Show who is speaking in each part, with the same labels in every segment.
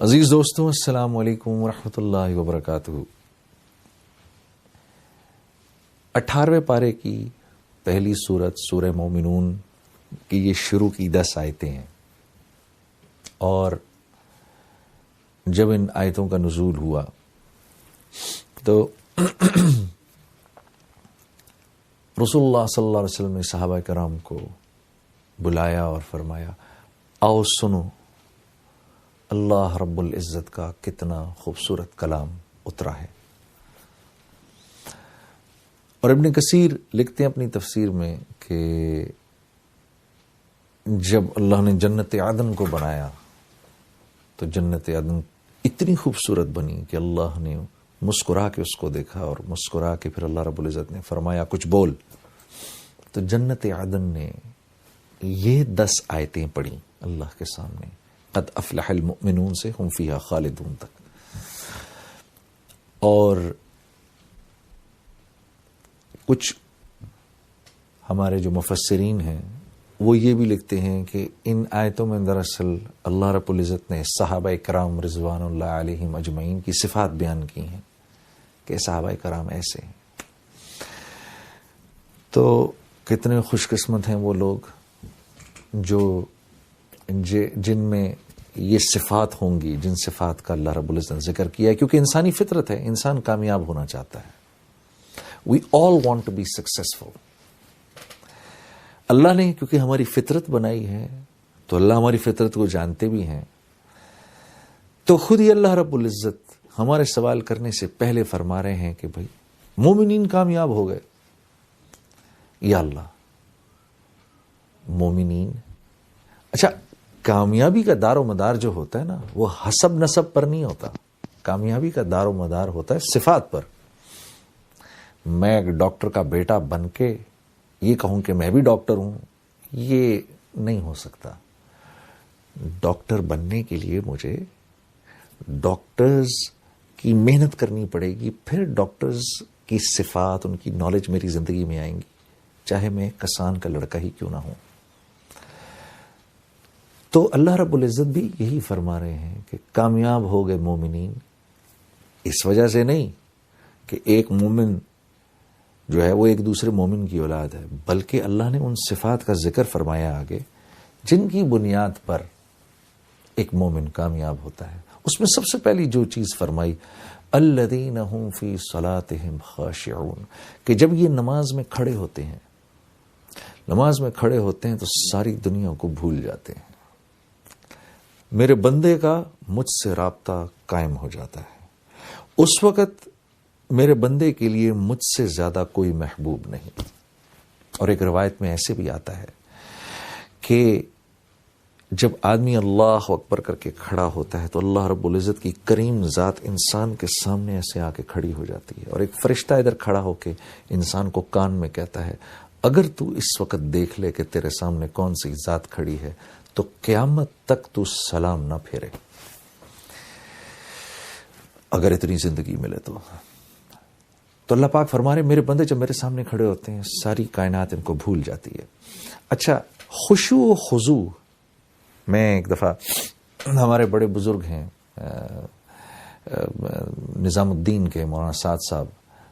Speaker 1: عزیز دوستوں، السلام علیکم ورحمۃ اللہ وبرکاتہ۔ 18ویں پارے کی پہلی سورت سورہ مومنون کی یہ شروع کی 10 آیتیں ہیں، اور جب ان آیتوں کا نزول ہوا تو رسول اللہ صلی اللہ علیہ وسلم نے صحابہ کرام کو بلایا اور فرمایا، آؤ سنو اللہ رب العزت کا کتنا خوبصورت کلام اترا ہے۔ اور ابن کثیر لکھتے ہیں اپنی تفسیر میں کہ جب اللہ نے جنت عدن کو بنایا تو جنت عدن اتنی خوبصورت بنی کہ اللہ نے مسکرا کے اس کو دیکھا، اور مسکرا کے پھر اللہ رب العزت نے فرمایا کچھ بول، تو جنت عدن نے یہ 10 آیتیں پڑھی اللہ کے سامنے، قد افلح المؤمنون سے ہم فیہا خالدون تک۔ اور کچھ ہمارے جو مفسرین ہیں وہ یہ بھی لکھتے ہیں کہ ان آیتوں میں دراصل اللہ رب العزت نے صحابہ کرام رضوان اللہ علیہم اجمعین کی صفات بیان کی ہیں کہ صحابہ کرام ایسے ہیں۔ تو کتنے خوش قسمت ہیں وہ لوگ جو جن میں یہ صفات ہوں گی، جن صفات کا اللہ رب العزت نے ذکر کیا ہے، کیونکہ انسانی فطرت ہے، انسان کامیاب ہونا چاہتا ہے۔ We all want to be successful۔ اللہ نے کیونکہ ہماری فطرت بنائی ہے تو اللہ ہماری فطرت کو جانتے بھی ہیں، تو خود ہی اللہ رب العزت ہمارے سوال کرنے سے پہلے فرما رہے ہیں کہ بھائی مومنین کامیاب ہو گئے۔ یا اللہ، مومنین، اچھا کامیابی کا دار و مدار جو ہوتا ہے نا وہ حسب نسب پر نہیں ہوتا، کامیابی کا دار و مدار ہوتا ہے صفات پر۔ میں ایک ڈاکٹر کا بیٹا بن کے یہ کہوں کہ میں بھی ڈاکٹر ہوں، یہ نہیں ہو سکتا۔ ڈاکٹر بننے کے لیے مجھے ڈاکٹرز کی محنت کرنی پڑے گی، پھر ڈاکٹرز کی صفات، ان کی نالج میری زندگی میں آئیں گی، چاہے میں کسان کا لڑکا ہی کیوں نہ ہوں۔ تو اللہ رب العزت بھی یہی فرما رہے ہیں کہ کامیاب ہو گئے مومنین، اس وجہ سے نہیں کہ ایک مومن جو ہے وہ ایک دوسرے مومن کی اولاد ہے، بلکہ اللہ نے ان صفات کا ذکر فرمایا آگے جن کی بنیاد پر ایک مومن کامیاب ہوتا ہے۔ اس میں سب سے پہلی جو چیز فرمائی، الذین هم فی صلاتہم خاشعون، کہ جب یہ نماز میں کھڑے ہوتے ہیں، نماز میں کھڑے ہوتے ہیں تو ساری دنیا کو بھول جاتے ہیں، میرے بندے کا مجھ سے رابطہ قائم ہو جاتا ہے، اس وقت میرے بندے کے لیے مجھ سے زیادہ کوئی محبوب نہیں۔ اور ایک روایت میں ایسے بھی آتا ہے کہ جب آدمی اللہ اکبر کر کے کھڑا ہوتا ہے تو اللہ رب العزت کی کریم ذات انسان کے سامنے ایسے آ کے کھڑی ہو جاتی ہے، اور ایک فرشتہ ادھر کھڑا ہو کے انسان کو کان میں کہتا ہے، اگر تو اس وقت دیکھ لے کہ تیرے سامنے کون سی ذات کھڑی ہے تو قیامت تک تو سلام نہ پھیرے، اگر اتنی زندگی ملے تو۔ تو اللہ پاک فرما رہے میرے بندے جب میرے سامنے کھڑے ہوتے ہیں ساری کائنات ان کو بھول جاتی ہے۔ اچھا، خشوع و خضوع، میں ایک دفعہ ہمارے بڑے بزرگ ہیں نظام الدین کے مولانا سعد صاحب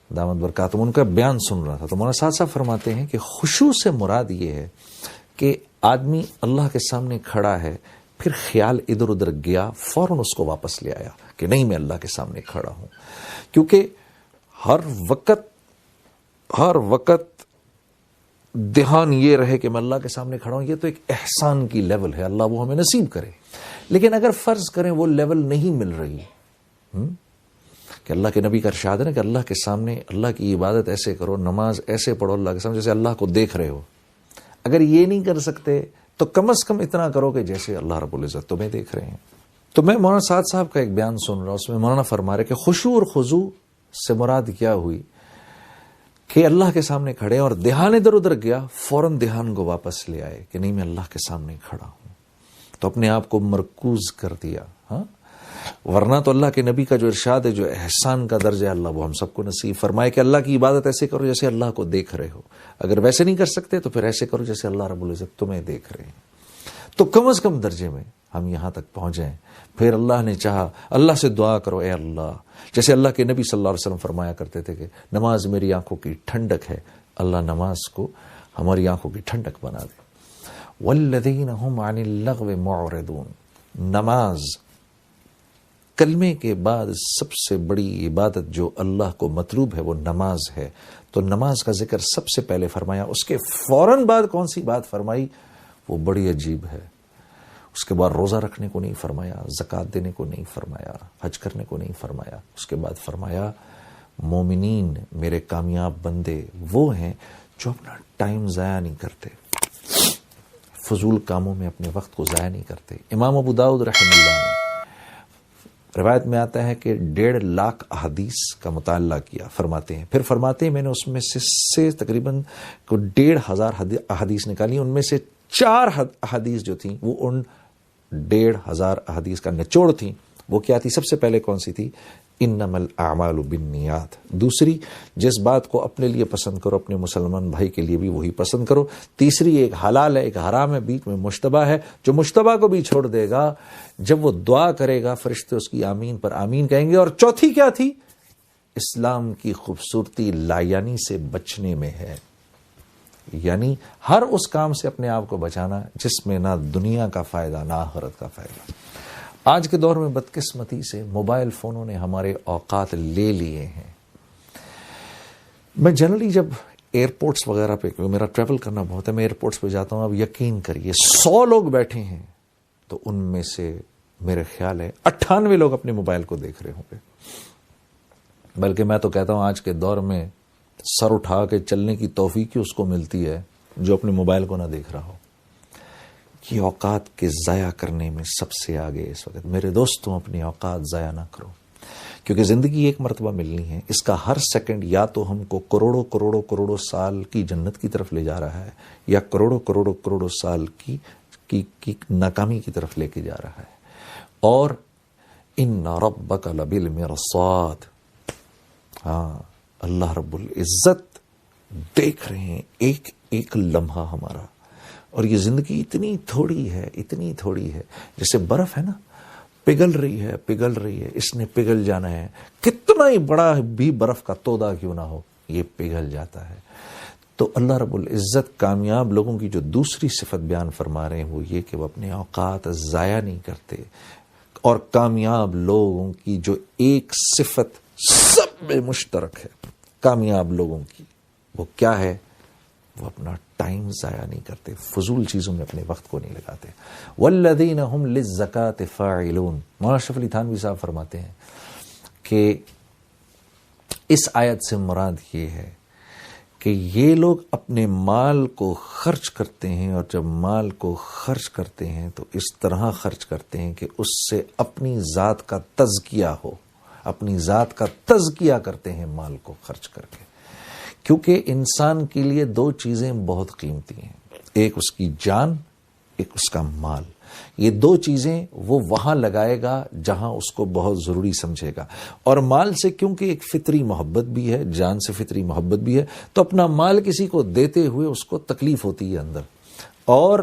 Speaker 1: دامت برکاتہم، ان کا بیان سن رہا تھا تو مولانا سعد صاحب فرماتے ہیں کہ خشوع سے مراد یہ ہے کہ آدمی اللہ کے سامنے کھڑا ہے، پھر خیال ادھر ادھر گیا، فوراً اس کو واپس لے آیا کہ نہیں میں اللہ کے سامنے کھڑا ہوں، کیونکہ ہر وقت دھیان یہ رہے کہ میں اللہ کے سامنے کھڑا ہوں، یہ تو ایک احسان کی لیول ہے، اللہ وہ ہمیں نصیب کرے۔ لیکن اگر فرض کریں وہ لیول نہیں مل رہی کہ اللہ کے نبی کا ارشاد ہے نا کہ اللہ کے سامنے اللہ کی عبادت ایسے کرو، نماز ایسے پڑھو اللہ کے سامنے جیسے اللہ کو دیکھ رہے ہو، اگر یہ نہیں کر سکتے تو کم از کم اتنا کرو کہ جیسے اللہ رب العزت تمہیں دیکھ رہے ہیں۔ تو میں مولانا سعد صاحب کا ایک بیان سن رہا ہوں، اس میں مولانا فرما رہے کہ خشوع اور خضوع سے مراد کیا ہوئی کہ اللہ کے سامنے کھڑے اور دھیان ادھر ادھر گیا، فوراً دھیان کو واپس لے آئے کہ نہیں میں اللہ کے سامنے کھڑا ہوں، تو اپنے آپ کو مرکوز کر دیا۔ ہاں، ورنہ تو اللہ کے نبی کا جو ارشاد ہے، جو احسان کا درجہ ہے، اللہ وہ ہم سب کو نصیب فرمائے کہ اللہ کی عبادت ایسے کرو جیسے اللہ کو دیکھ رہے ہو، اگر ویسے نہیں کر سکتے تو پھر ایسے کرو جیسے اللہ رب العزت تمہیں دیکھ رہے ہیں۔ تو کم از کم درجے میں ہم یہاں تک پہنچیں. پھر اللہ نے چاہا, اللہ سے دعا کرو, اے اللہ, جیسے اللہ کے نبی صلی اللہ علیہ وسلم فرمایا کرتے تھے کہ نماز میری آنکھوں کی ٹھنڈک ہے, اللہ نماز کو ہماری آنکھوں کی ٹھنڈک بنا دے. والذین هم عن اللغو معرضون, نماز کلمے کے بعد سب سے بڑی عبادت جو اللہ کو مطلوب ہے وہ نماز ہے. تو نماز کا ذکر سب سے پہلے فرمایا, اس کے فوراً بعد کون سی بات فرمائی وہ بڑی عجیب ہے. اس کے بعد روزہ رکھنے کو نہیں فرمایا, زکوٰۃ دینے کو نہیں فرمایا, حج کرنے کو نہیں فرمایا. اس کے بعد فرمایا مومنین, میرے کامیاب بندے وہ ہیں جو اپنا ٹائم ضائع نہیں کرتے, فضول کاموں میں اپنے وقت کو ضائع نہیں کرتے. امام ابو داؤد رحمہ اللہ نے روایت میں آتا ہے کہ 1.5 لاکھ احادیث کا مطالعہ کیا. فرماتے ہیں, پھر فرماتے ہیں میں نے اس میں سے تقریباً 1,500 احادیث نکالی. ان میں سے 4 احادیث جو تھیں وہ ان 1,500 احادیث کا نچوڑ تھیں. وہ کیا تھی؟ سب سے پہلے کون سی تھی؟ انما الاعمال بالنیات. دوسری, جس بات کو اپنے لیے پسند کرو اپنے مسلمان بھائی کے لیے بھی وہی پسند کرو. تیسری, ایک حلال ہے ایک حرام ہے, بیچ میں مشتبہ ہے, جو مشتبہ کو بھی چھوڑ دے گا جب وہ دعا کرے گا فرشتے اس کی آمین پر آمین کہیں گے. اور چوتھی کیا تھی؟ اسلام کی خوبصورتی لایانی سے بچنے میں ہے, یعنی ہر اس کام سے اپنے آپ کو بچانا جس میں نہ دنیا کا فائدہ نہ آخرت کا فائدہ. آج کے دور میں بدقسمتی سے موبائل فونوں نے ہمارے اوقات لے لیے ہیں. میں جنرلی جب ایئرپورٹس وغیرہ پہ, میرا ٹریول کرنا بہت ہے, میں ایئرپورٹس پہ جاتا ہوں, اب یقین کریے 100 لوگ بیٹھے ہیں تو ان میں سے میرے خیال ہے 98 لوگ اپنے موبائل کو دیکھ رہے ہوں گے. بلکہ میں تو کہتا ہوں آج کے دور میں سر اٹھا کے چلنے کی توفیق اس کو ملتی ہے جو اپنے موبائل کو نہ دیکھ رہا ہو. یہ اوقات کے ضائع کرنے میں سب سے آگے اس وقت. میرے دوستوں, اپنی اوقات ضائع نہ کرو, کیونکہ زندگی ایک مرتبہ ملنی ہے. اس کا ہر سیکنڈ یا تو ہم کو کروڑوں کروڑوں کروڑوں سال کی جنت کی طرف لے جا رہا ہے, یا کروڑوں کروڑوں کروڑوں سال کی ناکامی کی طرف لے کے جا رہا ہے. اور ان ربک لبالمرصاد, ہاں اللہ رب العزت دیکھ رہے ہیں ایک ایک لمحہ ہمارا. اور یہ زندگی اتنی تھوڑی ہے, اتنی تھوڑی ہے, جیسے برف ہے نا, پگھل رہی ہے پگھل رہی ہے, اس نے پگھل جانا ہے. کتنا ہی بڑا بھی برف کا تودا کیوں نہ ہو, یہ پگھل جاتا ہے. تو اللہ رب العزت کامیاب لوگوں کی جو دوسری صفت بیان فرما رہے ہیں وہ یہ کہ وہ اپنے اوقات ضائع نہیں کرتے. اور کامیاب لوگوں کی جو ایک صفت سب میں مشترک ہے کامیاب لوگوں کی, وہ کیا ہے؟ وہ اپنا ٹائم ضائع نہیں کرتے, فضول چیزوں میں اپنے وقت کو نہیں لگاتے. والذین هم للزکاۃ فاعلون. مولانا اشرف علی تھانوی صاحب فرماتے ہیں کہ اس آیت سے مراد یہ ہے کہ یہ لوگ اپنے مال کو خرچ کرتے ہیں, اور جب مال کو خرچ کرتے ہیں تو اس طرح خرچ کرتے ہیں کہ اس سے اپنی ذات کا تزکیہ ہو, اپنی ذات کا تزکیہ کرتے ہیں مال کو خرچ کر کے. کیونکہ انسان کے لیے 2 چیزیں بہت قیمتی ہیں, ایک اس کی جان, ایک اس کا مال. یہ 2 چیزیں وہ وہاں لگائے گا جہاں اس کو بہت ضروری سمجھے گا. اور مال سے کیونکہ ایک فطری محبت بھی ہے, جان سے فطری محبت بھی ہے, تو اپنا مال کسی کو دیتے ہوئے اس کو تکلیف ہوتی ہے اندر. اور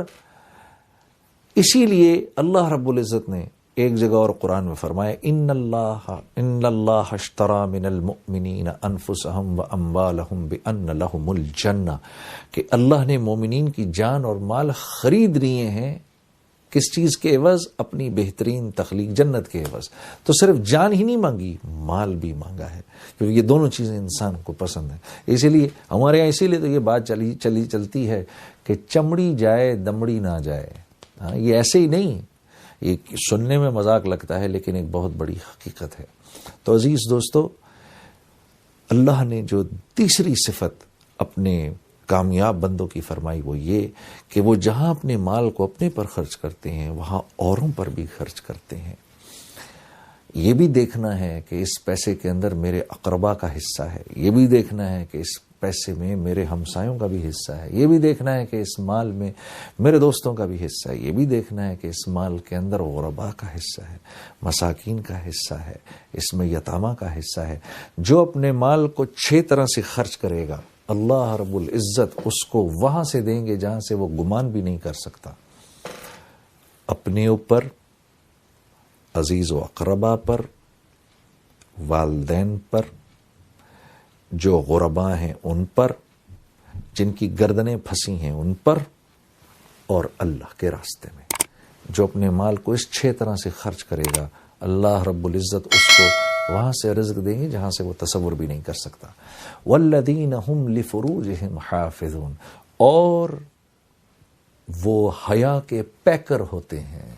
Speaker 1: اسی لیے اللہ رب العزت نے ایک جگہ اور قرآن میں فرمایا ان اللہ اشترى من المؤمنین انفسهم واموالهم بان لهم الجنہ, کہ اللہ نے مومنین کی جان اور مال خرید لیے ہیں. کس چیز کے عوض؟ اپنی بہترین تخلیق جنت کے عوض. تو صرف جان ہی نہیں مانگی, مال بھی مانگا ہے, کیونکہ یہ دونوں چیزیں انسان کو پسند ہیں. اسی لیے ہمارے یہاں اسی لیے تو یہ بات چلتی ہے کہ چمڑی جائے دمڑی نہ جائے. ہاں, یہ ایسے ہی نہیں, یہ سننے میں مذاق لگتا ہے لیکن ایک بہت بڑی حقیقت ہے. تو عزیز دوستو, اللہ نے جو تیسری صفت اپنے کامیاب بندوں کی فرمائی وہ یہ کہ وہ جہاں اپنے مال کو اپنے پر خرچ کرتے ہیں وہاں اوروں پر بھی خرچ کرتے ہیں. یہ بھی دیکھنا ہے کہ اس پیسے کے اندر میرے اقربا کا حصہ ہے, یہ بھی دیکھنا ہے کہ اس پیسے میں میرے ہمسایوں کا بھی حصہ ہے, یہ بھی دیکھنا ہے کہ اس مال میں میرے دوستوں کا بھی حصہ ہے, یہ بھی دیکھنا ہے کہ اس مال کے اندر غربا کا حصہ ہے, مساکین کا حصہ ہے, اس میں یتامہ کا حصہ ہے. جو اپنے مال کو 6 طرح سے خرچ کرے گا اللہ رب العزت اس کو وہاں سے دیں گے جہاں سے وہ گمان بھی نہیں کر سکتا. اپنے اوپر، عزیز و اقربا پر، والدین پر، جو غربا ہیں ان پر، جن کی گردنیں پھنسی ہیں ان پر، اور اللہ کے راستے میں جو اپنے مال کو اس 6 طرح سے خرچ کرے گا، اللہ رب العزت اس کو وہاں سے رزق دیں گے جہاں سے وہ تصور بھی نہیں کر سکتا۔ والذین هم لفروجہم حافظون، اور وہ حیا کے پیکر ہوتے ہیں،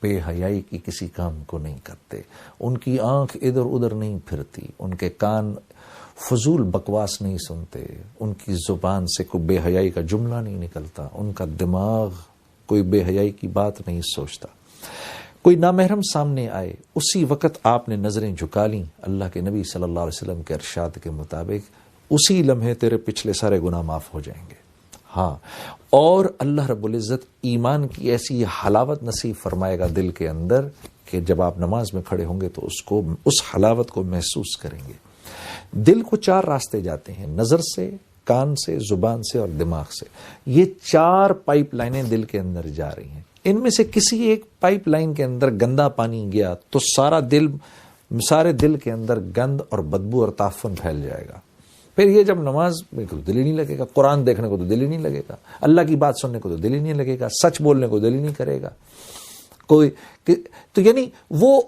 Speaker 1: بے حیائی کی کسی کام کو نہیں کرتے، ان کی آنکھ ادھر ادھر نہیں پھرتی، ان کے کان فضول بکواس نہیں سنتے، ان کی زبان سے کوئی بے حیائی کا جملہ نہیں نکلتا، ان کا دماغ کوئی بے حیائی کی بات نہیں سوچتا۔ کوئی نامحرم سامنے آئے، اسی وقت آپ نے نظریں جھکا لیں اللہ کے نبی صلی اللہ علیہ وسلم کے ارشاد کے مطابق، اسی لمحے تیرے پچھلے سارے گناہ معاف ہو جائیں گے۔ ہاں، اور اللہ رب العزت ایمان کی ایسی حلاوت نصیب فرمائے گا دل کے اندر کہ جب آپ نماز میں کھڑے ہوں گے تو اس حلاوت کو محسوس کریں گے۔ دل کو 4 راستے جاتے ہیں، نظر سے، کان سے، زبان سے اور دماغ سے۔ یہ 4 پائپ لائنیں دل کے اندر جا رہی ہیں۔ ان میں سے کسی ایک پائپ لائن کے اندر گندا پانی گیا تو سارے دل کے اندر گند اور بدبو اور تعفن پھیل جائے گا۔ پھر یہ جب نماز میں تو دل ہی نہیں لگے گا، قرآن دیکھنے کو تو دل ہی نہیں لگے گا، اللہ کی بات سننے کو تو دل ہی نہیں لگے گا، سچ بولنے کو دل ہی نہیں کرے گا تو یعنی وہ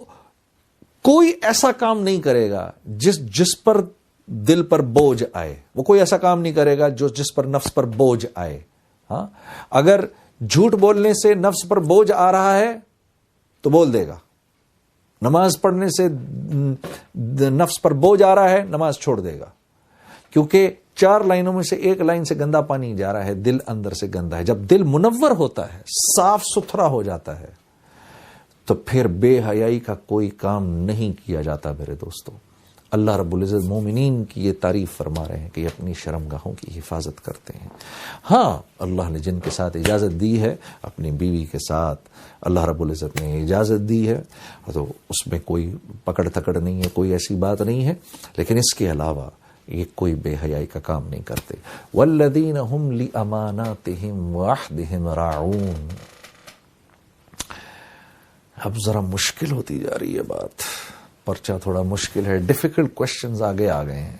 Speaker 1: کوئی ایسا کام نہیں کرے گا جس پر دل پر بوجھ آئے، وہ کوئی ایسا کام نہیں کرے گا جس پر نفس پر بوجھ آئے۔ ہاں، اگر جھوٹ بولنے سے نفس پر بوجھ آ رہا ہے تو بول دے گا، نماز پڑھنے سے نفس پر بوجھ آ رہا ہے نماز چھوڑ دے گا، کیونکہ 4 لائنوں میں سے ایک لائن سے گندا پانی جا رہا ہے، دل اندر سے گندا ہے۔ جب دل منور ہوتا ہے، صاف ستھرا ہو جاتا ہے، تو پھر بے حیائی کا کوئی کام نہیں کیا جاتا۔ میرے دوستو، اللہ رب العزت مومنین کی یہ تعریف فرما رہے ہیں کہ یہ اپنی شرمگاہوں کی حفاظت کرتے ہیں۔ ہاں، اللہ نے جن کے ساتھ اجازت دی ہے، اپنی بیوی کے ساتھ اللہ رب العزت نے اجازت دی ہے، تو اس میں کوئی پکڑ تھکڑ نہیں ہے، کوئی ایسی بات نہیں ہے، لیکن اس کے علاوہ یہ کوئی بے حیائی کا کام نہیں کرتے۔ والذین هم لاماناتہم وعہدہم راعون۔ اب ذرا مشکل ہوتی جا رہی ہے بات، پرچہ تھوڑا مشکل ہے، ڈیفیکلٹ کوشچنز آگے آ گئے ہیں۔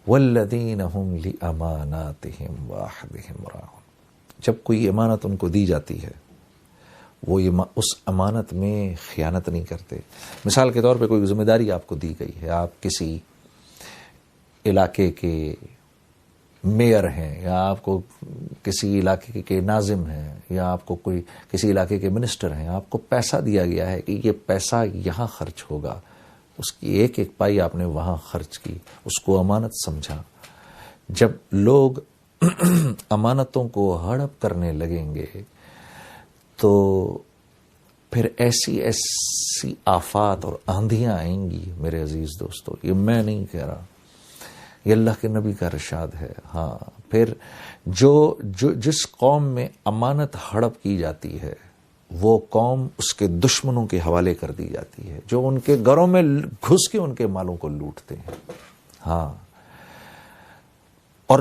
Speaker 1: والذین هم لاماناتہم وعہدہم راعون، جب کوئی امانت ان کو دی جاتی ہے وہ اس امانت میں خیانت نہیں کرتے۔ مثال کے طور پہ کوئی ذمہ داری آپ کو دی گئی ہے، آپ کسی علاقے کے میئر ہیں، یا آپ کو کسی علاقے کے ناظم ہیں، یا آپ کو کسی علاقے کے منسٹر ہیں، آپ کو پیسہ دیا گیا ہے کہ یہ پیسہ یہاں خرچ ہوگا، اس کی ایک ایک پائی آپ نے وہاں خرچ کی، اس کو امانت سمجھا۔ جب لوگ امانتوں کو ہڑپ کرنے لگیں گے تو پھر ایسی آفات اور آندھیاں آئیں گی میرے عزیز دوستو، یہ میں نہیں کہہ رہا، یہ اللہ کے نبی کا ارشاد ہے۔ ہاں، پھر جس قوم میں امانت ہڑپ کی جاتی ہے وہ قوم اس کے دشمنوں کے حوالے کر دی جاتی ہے، جو ان کے گھروں میں گھس کے ان کے مالوں کو لوٹتے ہیں۔ ہاں، اور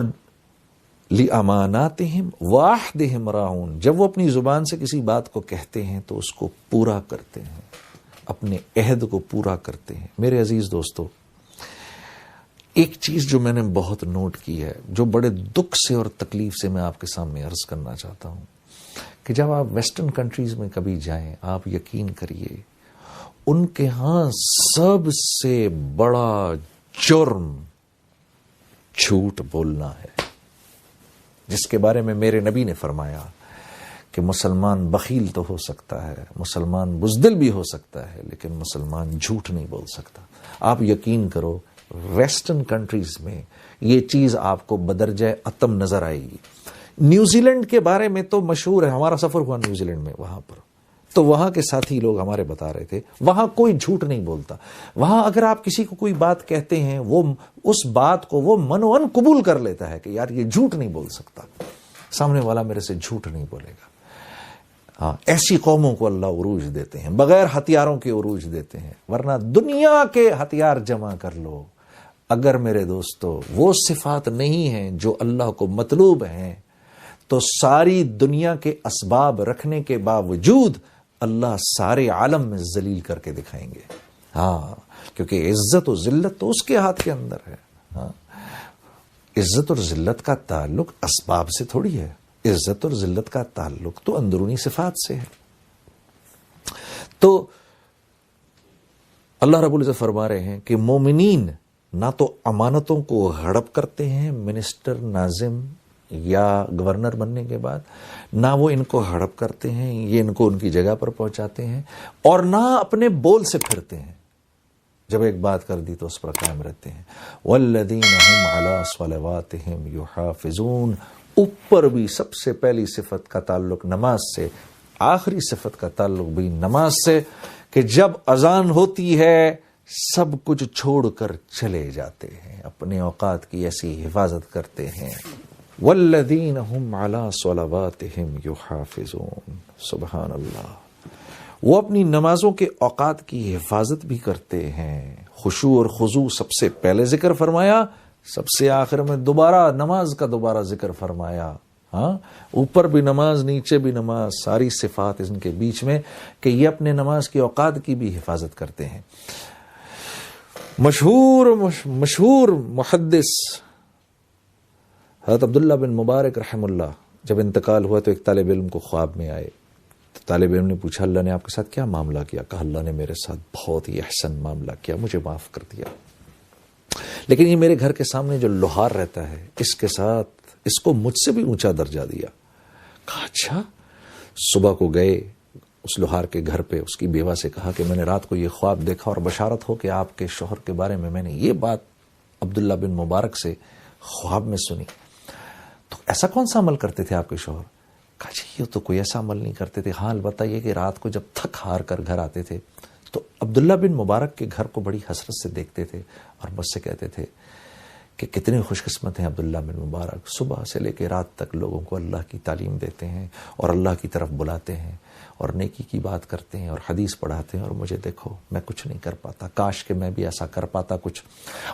Speaker 1: لِأَمَانَاتِهِمْ وَعَهْدِهِمْ رَاعُونَ، جب وہ اپنی زبان سے کسی بات کو کہتے ہیں تو اس کو پورا کرتے ہیں، اپنے عہد کو پورا کرتے ہیں۔ میرے عزیز دوستو، ایک چیز جو میں نے بہت نوٹ کی ہے، جو بڑے دکھ سے اور تکلیف سے میں آپ کے سامنے عرض کرنا چاہتا ہوں، کہ جب آپ ویسٹرن کنٹریز میں کبھی جائیں، آپ یقین کریے ان کے ہاں سب سے بڑا جرم جھوٹ بولنا ہے، جس کے بارے میں میرے نبی نے فرمایا کہ مسلمان بخیل تو ہو سکتا ہے، مسلمان بزدل بھی ہو سکتا ہے، لیکن مسلمان جھوٹ نہیں بول سکتا۔ آپ یقین کرو، ویسٹرن کنٹریز میں یہ چیز آپ کو بدرجہ اتم نظر آئے گی۔ نیوزی لینڈ کے بارے میں تو مشہور ہے، ہمارا سفر ہوا نیوزی لینڈ میں، وہاں پر تو وہاں کے ساتھی لوگ ہمارے بتا رہے تھے، وہاں کوئی جھوٹ نہیں بولتا۔ وہاں اگر آپ کسی کو کوئی بات کہتے ہیں، وہ اس بات کو وہ منوان قبول کر لیتا ہے کہ یار یہ جھوٹ نہیں بول سکتا، سامنے والا میرے سے جھوٹ نہیں بولے گا۔ ہاں، ایسی قوموں کو اللہ عروج دیتے ہیں، بغیر ہتھیاروں کے عروج دیتے ہیں، ورنہ دنیا کے ہتھیار جمع کر لو، اگر میرے دوستو وہ صفات نہیں ہیں جو اللہ کو مطلوب ہیں، تو ساری دنیا کے اسباب رکھنے کے باوجود اللہ سارے عالم میں ذلیل کر کے دکھائیں گے. ہاں، کیونکہ عزت و ذلت تو اس کے ہاتھ کے اندر ہے. ہاں، عزت اور ذلت کا تعلق اسباب سے تھوڑی ہے. عزت اور ذلت کا تعلق تو اندرونی صفات سے ہے. تو اللہ رب العزت فرما رہے ہیں کہ مومنین نہ تو امانتوں کو ہڑپ کرتے ہیں منسٹر، ناظم یا گورنر بننے کے بعد، نہ وہ ان کو ہڑپ کرتے ہیں، یہ ان کو ان کی جگہ پر پہنچاتے ہیں، اور نہ اپنے بول سے پھرتے ہیں. جب ایک بات کر دی تو اس پر قائم رہتے ہیں. والذین هم علی صلواتہم یحافظون. اوپر بھی سب سے پہلی صفت کا تعلق نماز سے، آخری صفت کا تعلق بھی نماز سے، کہ جب اذان ہوتی ہے سب کچھ چھوڑ کر چلے جاتے ہیں، اپنے اوقات کی ایسی حفاظت کرتے ہیں. والذین هم علی صلواتہم یحافظون. سبحان اللہ. وہ اپنی نمازوں کے اوقات کی حفاظت بھی کرتے ہیں. خشوع اور خضوع سب سے پہلے ذکر فرمایا، سب سے آخر میں دوبارہ نماز کا دوبارہ ذکر فرمایا. ہاں، اوپر بھی نماز، نیچے بھی نماز، ساری صفات ان کے بیچ میں کہ یہ اپنے نماز کے اوقات کی بھی حفاظت کرتے ہیں. مشہور محدث حضرت عبداللہ بن مبارک رحم اللہ جب انتقال ہوا تو ایک طالب علم کو خواب میں آئے. تو طالب علم نے پوچھا اللہ نے آپ کے ساتھ کیا معاملہ کیا؟ کہا اللہ نے میرے ساتھ بہت ہی احسن معاملہ کیا، مجھے معاف کر دیا، لیکن یہ میرے گھر کے سامنے جو لوہار رہتا ہے اس کے ساتھ اس کو مجھ سے بھی اونچا درجہ دیا. کہا اچھا. صبح کو گئے اس لوہار کے گھر پہ، اس کی بیوہ سے کہا کہ میں نے رات کو یہ خواب دیکھا اور بشارت ہو کہ آپ کے شوہر کے بارے میں نے یہ بات عبداللہ بن مبارک سے خواب میں سنی. تو ایسا کون سا عمل کرتے تھے آپ کے شوہر؟ کہا جی یہ تو کوئی ایسا عمل نہیں کرتے تھے، ہاں البتہ یہ کہ رات کو جب تھک ہار کر گھر آتے تھے تو عبداللہ بن مبارک کے گھر کو بڑی حسرت سے دیکھتے تھے اور مجھ سے کہتے تھے کہ کتنے خوش قسمت ہیں عبداللہ بن مبارک، صبح سے لے کے رات تک لوگوں کو اللہ کی تعلیم دیتے ہیں اور اللہ کی طرف بلاتے ہیں اور نیکی کی بات کرتے ہیں اور حدیث پڑھاتے ہیں، اور مجھے دیکھو میں کچھ نہیں کر پاتا، کاش کہ میں بھی ایسا کر پاتا کچھ.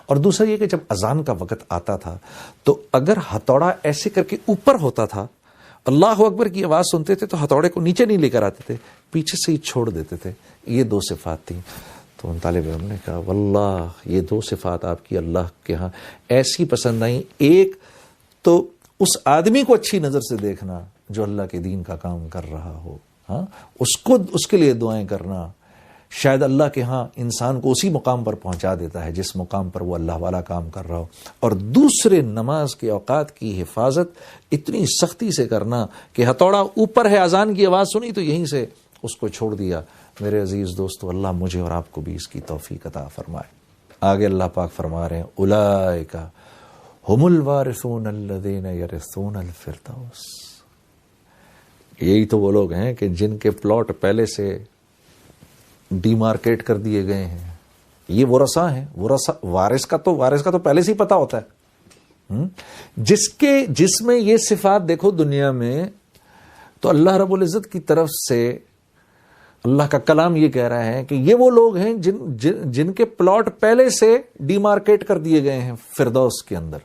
Speaker 1: اور دوسرا یہ کہ جب اذان کا وقت آتا تھا تو اگر ہتھوڑا ایسے کر کے اوپر ہوتا تھا، اللہ اکبر کی آواز سنتے تھے تو ہتھوڑے کو نیچے نہیں لے کر آتے تھے، پیچھے سے ہی چھوڑ دیتے تھے. یہ دو صفات تھیں. تو ان طالب علم نے کہا واللہ یہ دو صفات آپ کی اللہ کے ہاں ایسی پسند آئیں. ایک تو اس آدمی کو اچھی نظر سے دیکھنا جو اللہ کے دین کا کام کر رہا ہو، ہاں اس کے لیے دعائیں کرنا، شاید اللہ کے ہاں انسان کو اسی مقام پر پہنچا دیتا ہے جس مقام پر وہ اللہ والا کام کر رہا ہو. اور دوسرے نماز کے اوقات کی حفاظت اتنی سختی سے کرنا کہ ہتھوڑا اوپر ہے، اذان کی آواز سنی تو یہیں سے اس کو چھوڑ دیا. میرے عزیز دوستو، اللہ مجھے اور آپ کو بھی اس کی توفیق عطا فرمائے. آگے اللہ پاک فرما رہے ہیں اولئک هم الوارثون الذین یرثون الفردوس. یہی تو وہ لوگ ہیں کہ جن کے پلاٹ پہلے سے ڈی مارکیٹ کر دیے گئے ہیں. یہ ورثہ ہیں. وارث کا تو پہلے سے ہی پتا ہوتا ہے. جس میں یہ صفات دیکھو دنیا میں، تو اللہ رب العزت کی طرف سے اللہ کا کلام یہ کہہ رہا ہے کہ یہ وہ لوگ ہیں جن کے پلاٹ پہلے سے ڈی مارکیٹ کر دیے گئے ہیں فردوس کے اندر.